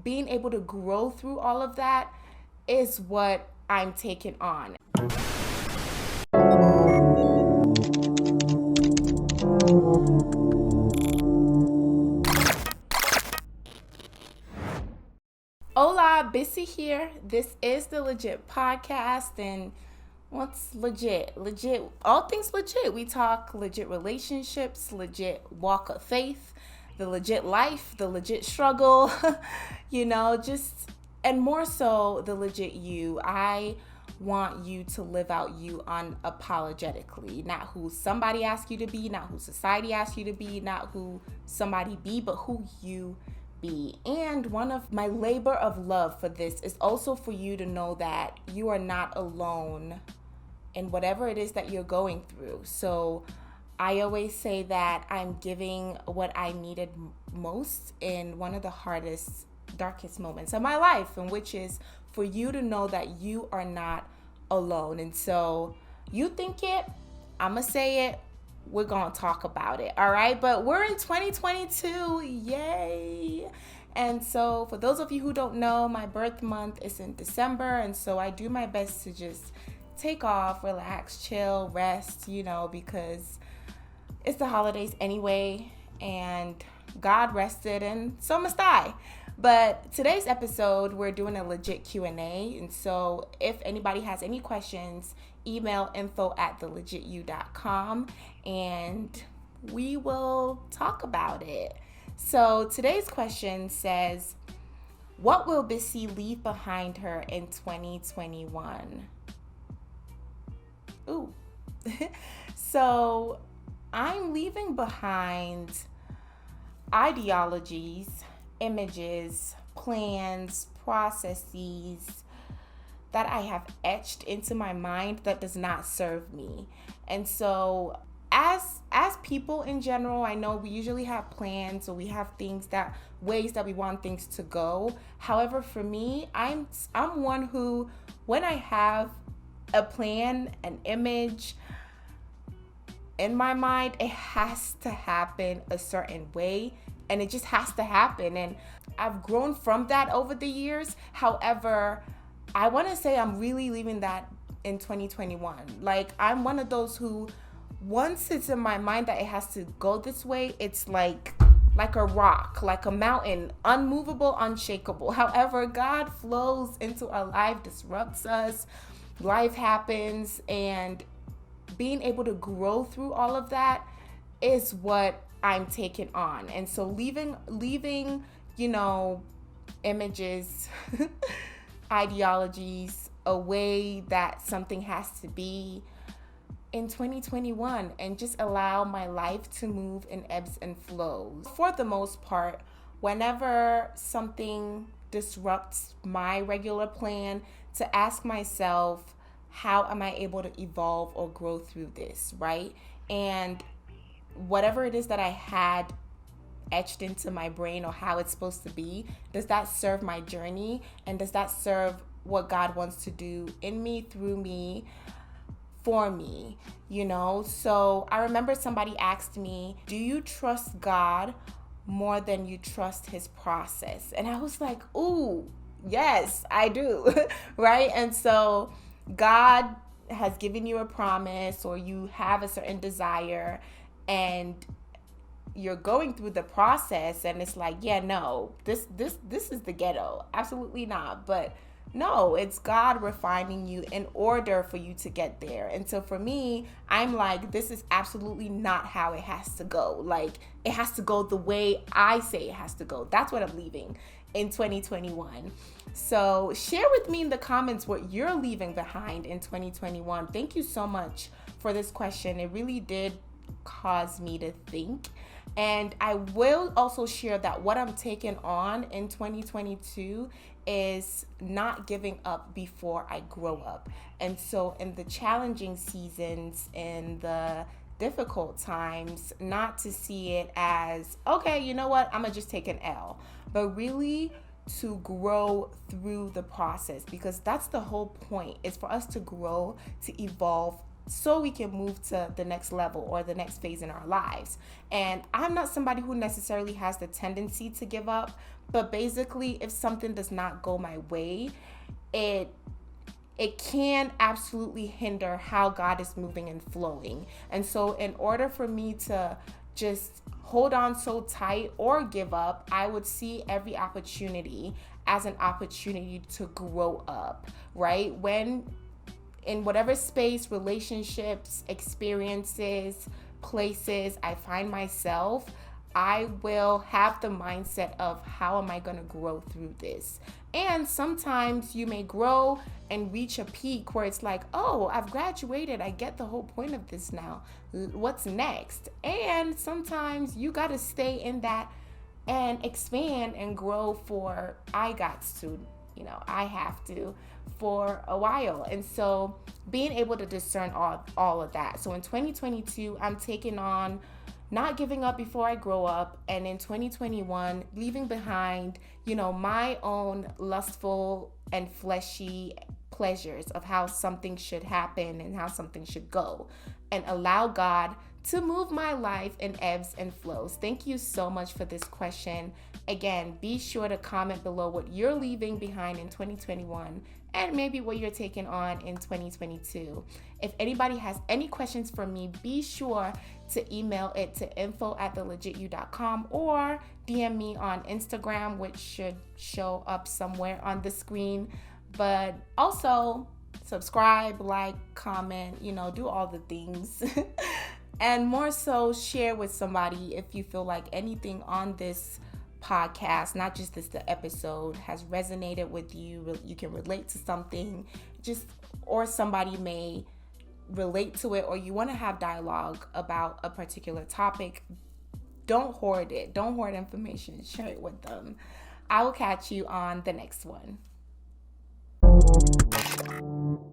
being able to grow through all of that is what I'm taking on. Hola, Bisi here. This is the Legit Podcast, and what's legit? Legit, all things legit. We talk legit relationships, legit walk of faith, the legit life, the legit struggle, and more so the legit you. I want you to live out you unapologetically, not who somebody asks you to be, not who society asks you to be, not who somebody be, but who you be. And one of my labor of love for this is also for you to know that you are not alone in whatever it is that you're going through. So I always say that I'm giving what I needed most in one of the hardest, darkest moments of my life, and which is for you to know that you are not alone. And so you think it, I'm going to say it, we're going to talk about it, all right? But we're in 2022, yay! And so for those of you who don't know, my birth month is in December, and so I do my best to just take off, relax, chill, rest, because it's the holidays anyway, and God rested, and so must I. But today's episode, we're doing a legit Q&A, and so if anybody has any questions, email info@thelegityou.com, and we will talk about it. So today's question says, what will Bisi leave behind her in 2021? Ooh. So I'm leaving behind ideologies, images, plans, processes that I have etched into my mind that does not serve me. And so as people in general, I know we usually have plans, or we have ways that we want things to go. However, for me, I'm one who, when I have a plan, an image in my mind, it has to happen a certain way, and it just has to happen. And I've grown from that over the years. However, I want to say I'm really leaving that in 2021. Like, I'm one of those who, once it's in my mind that it has to go this way, it's like a rock, like a mountain, unmovable, unshakable. However, God flows into our life, disrupts us, life happens, and being able to grow through all of that is what I'm taking on. And so leaving, images, ideologies, a way that something has to be in 2021, and just allow my life to move in ebbs and flows. For the most part, whenever something disrupts my regular plan, to ask myself, how am I able to evolve or grow through this, right? And whatever it is that I had etched into my brain, or how it's supposed to be, does that serve my journey? And does that serve what God wants to do in me, through me, for me? So I remember somebody asked me, do you trust God more than you trust his process? And I was like, ooh, yes, I do. Right? And so God has given you a promise, or you have a certain desire, and you're going through the process, and it's like, yeah, no, this is the ghetto. Absolutely not. But no, it's God refining you in order for you to get there. And so for me, I'm like, this is absolutely not how it has to go. Like, it has to go the way I say it has to go. That's what I'm leaving in 2021. So share with me in the comments what you're leaving behind in 2021. Thank you so much for this question. It really did cause me to think. And I will also share that what I'm taking on in 2022 is not giving up before I grow up. And so in the challenging seasons, in the difficult times, not to see it as, okay, you know what, I'm gonna just take an L, but really to grow through the process, because that's the whole point, is for us to grow, to evolve so we can move to the next level or the next phase in our lives. And I'm not somebody who necessarily has the tendency to give up, but basically if something does not go my way, it can absolutely hinder how God is moving and flowing. And so in order for me to just hold on so tight or give up, I would see every opportunity as an opportunity to grow up, right? When in whatever space, relationships, experiences, places I find myself, I will have the mindset of how am I going to grow through this? And sometimes you may grow and reach a peak where it's like, oh, I've graduated. I get the whole point of this now. What's next? And sometimes you got to stay in that and expand and grow for I have to for a while. And so being able to discern all of that. So in 2022, I'm taking on not giving up before I grow up, and in 2021 leaving behind my own lustful and fleshy pleasures of how something should happen and how something should go, and allow God to move my life in ebbs and flows. Thank you so much for this question. Again, be sure to comment below what you're leaving behind in 2021 and maybe what you're taking on in 2022. If anybody has any questions for me, be sure to email it to info@thelegityou.com or DM me on Instagram, which should show up somewhere on the screen. But also subscribe, like, comment, do all the things. And more so, share with somebody if you feel like anything on this podcast, not just the episode, has resonated with you. You can relate to something, or somebody may relate to it, or you want to have dialogue about a particular topic. Don't hoard it. Don't hoard information. Share it with them. I will catch you on the next one.